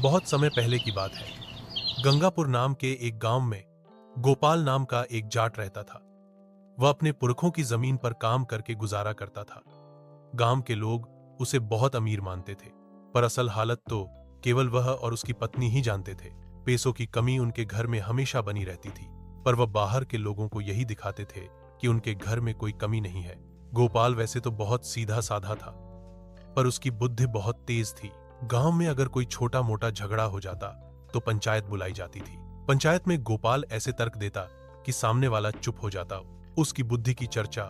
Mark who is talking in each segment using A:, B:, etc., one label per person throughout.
A: बहुत समय पहले की बात है। गंगापुर नाम के एक गांव में गोपाल नाम का एक जाट रहता था। वह अपने पुरखों की जमीन पर काम करके गुजारा करता था। गांव के लोग उसे बहुत अमीर मानते थे, पर असल हालत तो केवल वह और उसकी पत्नी ही जानते थे। पैसों की कमी उनके घर में हमेशा बनी रहती थी, पर वह बाहर के लोगों को यही दिखाते थे कि उनके घर में कोई कमी नहीं है। गोपाल वैसे तो बहुत सीधा साधा था, पर उसकी बुद्धि बहुत तेज थी। गांव में अगर कोई छोटा मोटा झगड़ा हो जाता तो पंचायत बुलाई जाती थी। पंचायत में गोपाल ऐसे तर्क देता कि सामने वाला चुप हो जाता। उसकी बुद्धि की चर्चा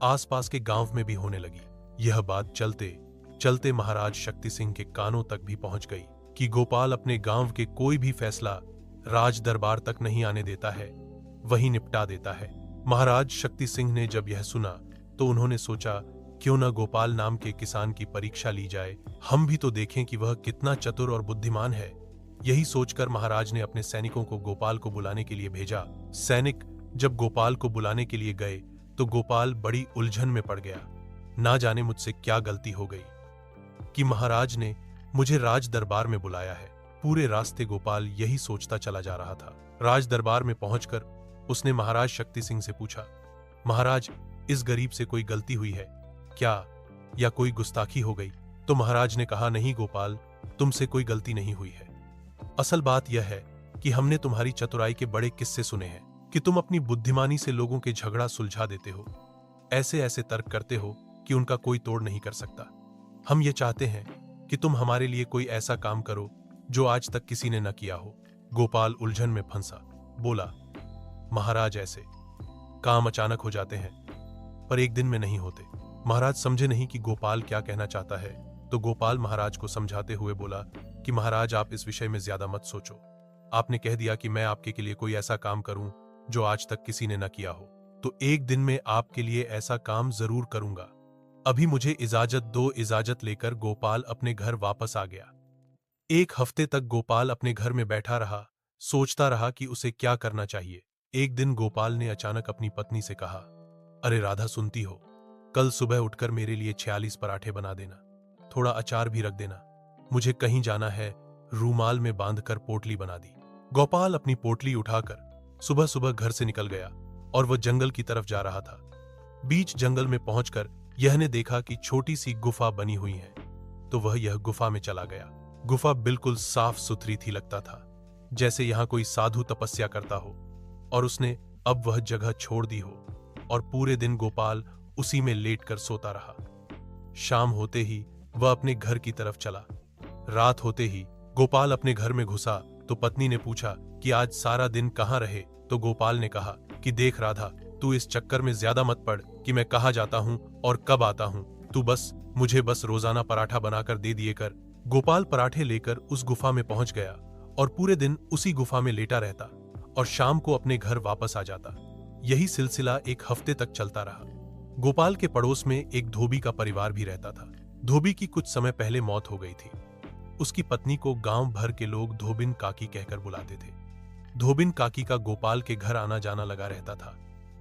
A: आसपास के गांव में भी होने लगी। यह बात चलते चलते महाराज शक्ति सिंह के कानों तक भी पहुंच गई कि गोपाल अपने गांव के कोई भी फैसला राज दरबार तक नहीं आने देता है, वहीं निपटा देता है। महाराज शक्ति सिंह ने जब यह सुना तो उन्होंने सोचा, क्यों न गोपाल नाम के किसान की परीक्षा ली जाए, हम भी तो देखें कि वह कितना चतुर और बुद्धिमान है। यही सोचकर महाराज ने अपने सैनिकों को गोपाल को बुलाने के लिए भेजा। सैनिक जब गोपाल को बुलाने के लिए गए तो गोपाल बड़ी उलझन में पड़ गया। ना जाने मुझसे क्या गलती हो गई कि महाराज ने मुझे राज दरबार में बुलाया है। पूरे रास्ते गोपाल यही सोचता चला जा रहा था। राज दरबार में पहुंचकर उसने महाराज शक्ति सिंह से पूछा, महाराज, इस गरीब से कोई गलती हुई है क्या, या कोई गुस्ताखी हो गई? तो महाराज ने कहा, नहीं गोपाल, तुमसे कोई गलती नहीं हुई है। असल बात यह है कि हमने तुम्हारी चतुराई के बड़े किस्से सुने हैं कि तुम अपनी बुद्धिमानी से लोगों के झगड़ा सुलझा देते हो। ऐसे ऐसे तर्क करते हो कि उनका कोई तोड़ नहीं कर सकता। हम ये चाहते हैं कि तुम हमारे लिए कोई ऐसा काम करो जो आज तक किसी ने न किया हो। गोपाल उलझन में फंसा, बोला, महाराज, ऐसे काम अचानक हो जाते हैं, पर एक दिन में नहीं होते। महाराज समझे नहीं कि गोपाल क्या कहना चाहता है, तो गोपाल महाराज को समझाते हुए बोला कि महाराज, आप इस विषय में ज्यादा मत सोचो। आपने कह दिया कि मैं आपके लिए कोई ऐसा काम करूं जो आज तक किसी ने न किया हो, तो एक दिन में आपके लिए ऐसा काम जरूर करूंगा। अभी मुझे इजाजत दो। इजाजत लेकर गोपाल अपने घर वापस आ गया। एक हफ्ते तक गोपाल अपने घर में बैठा रहा, सोचता रहा कि उसे क्या करना चाहिए। एक दिन गोपाल ने अचानक अपनी पत्नी से कहा, अरे राधा, सुनती हो? कल सुबह उठकर मेरे लिए 46 पराठे बना देना, थोड़ा अचार भी रख देना। मुझे कहीं जाना है। रूमाल में बांधकर पोटली बना दी। गोपाल अपनी पोटली उठाकर सुबह सुबह घर से निकल गया और वह जंगल की तरफ जा रहा था। बीच जंगल में पहुंचकर यह ने देखा कि छोटी सी गुफा बनी हुई है, तो वह यह गुफा में चला गया। गुफा बिल्कुल साफ सुथरी थी, लगता था जैसे यहां कोई साधु तपस्या करता हो, और उसने अब वह जगह छोड़ दी हो। और पूरे दिन गोपाल उसी में लेटकर सोता रहा। शाम होते ही वह अपने घर की तरफ चला। रात होते ही गोपाल अपने घर में घुसा तो पत्नी ने पूछा कि आज सारा दिन कहां रहे। तो गोपाल ने कहा कि देख राधा, तू इस चक्कर में ज्यादा मत पड़ कि मैं कहां जाता हूं और कब आता हूं। तू मुझे बस रोजाना पराठा बनाकर दे दिए कर। गोपाल पराठे लेकर उस गुफा में पहुंच गया और पूरे दिन उसी गुफा में लेटा रहता और शाम को अपने घर वापस आ जाता। यही सिलसिला एक हफ्ते तक चलता रहा। गोपाल के पड़ोस में एक धोबी का परिवार भी रहता था। धोबी की कुछ समय पहले मौत हो गई थी। उसकी पत्नी को गांव भर के लोग धोबिन काकी कहकर बुलाते थे। धोबिन काकी का गोपाल के घर आना जाना लगा रहता था।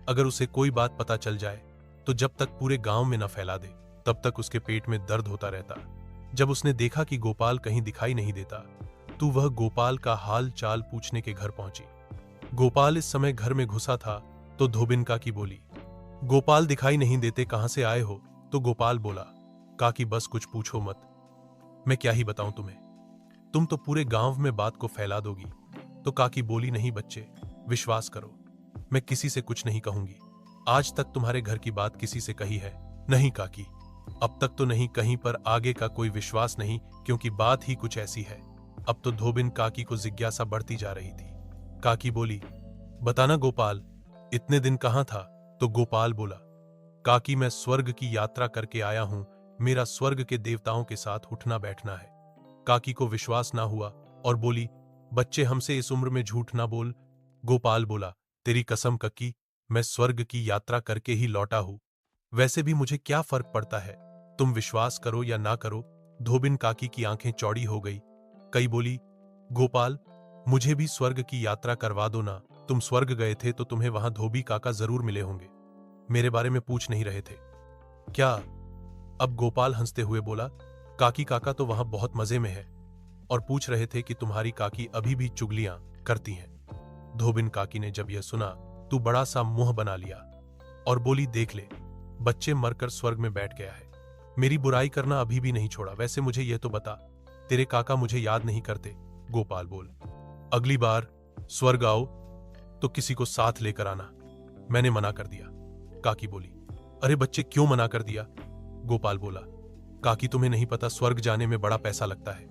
A: अगर उसे कोई बात पता चल जाए तो जब तक पूरे गांव में न फैला दे, तब तक उसके पेट में दर्द होता रहता। जब उसने देखा कि गोपाल कहीं दिखाई नहीं देता, तो वह गोपाल का हाल चाल पूछने के घर पहुंची। गोपाल इस समय घर में घुसा था तो धोबिन काकी बोली, गोपाल दिखाई नहीं देते, कहां से आए हो? तो गोपाल बोला, काकी बस कुछ पूछो मत, मैं क्या ही बताऊं तुम्हें, तुम तो पूरे गांव में बात को फैला दोगी। तो काकी बोली, नहीं बच्चे, विश्वास करो, मैं किसी से कुछ नहीं कहूंगी। आज तक तुम्हारे घर की बात किसी से कही है? नहीं काकी, अब तक तो नहीं कहीं, पर आगे का कोई विश्वास नहीं, क्योंकि बात ही कुछ ऐसी है। अब तो धोबिन काकी को जिज्ञासा बढ़ती जा रही थी। काकी बोली, बताना गोपाल, इतने दिन कहां था? तो गोपाल बोला, काकी मैं स्वर्ग की यात्रा करके आया हूं, मेरा स्वर्ग के देवताओं के साथ उठना बैठना है। काकी को विश्वास ना हुआ और बोली, बच्चे हमसे इस उम्र में झूठ ना बोल। गोपाल बोला, तेरी कसम कक्की, मैं स्वर्ग की यात्रा करके ही लौटा हूं, वैसे भी मुझे क्या फर्क पड़ता है, तुम विश्वास करो या ना करो। धोबिन काकी की आंखें चौड़ी हो गई। कई बोली, गोपाल, मुझे भी स्वर्ग की यात्रा करवा दो ना, तुम स्वर्ग गए थे तो तुम्हें वहां धोबी काका जरूर मिले होंगे, मेरे बारे में पूछ नहीं रहे थे क्या? अब गोपाल हंसते हुए बोला, काकी काका तो वहां बहुत मजे में है, और पूछ रहे थे कि तुम्हारी काकी अभी भी चुगलियां करती हैं। धोबिन काकी ने जब यह सुना तो बड़ा सा मुंह बना लिया और बोली, देख ले, बच्चे मरकर स्वर्ग में बैठ गया है। मेरी बुराई करना अभी भी नहीं छोड़ा। वैसे मुझे यह तो बता, तेरे काका मुझे याद नहीं करते? गोपाल बोल, अगली बार स्वर्ग आओ तो किसी को साथ लेकर आना। मैंने मना कर दिया। काकी बोली, अरे बच्चे, क्यों मना कर दिया? गोपाल बोला, काकी तुम्हें नहीं पता, स्वर्ग जाने में बड़ा पैसा लगता है।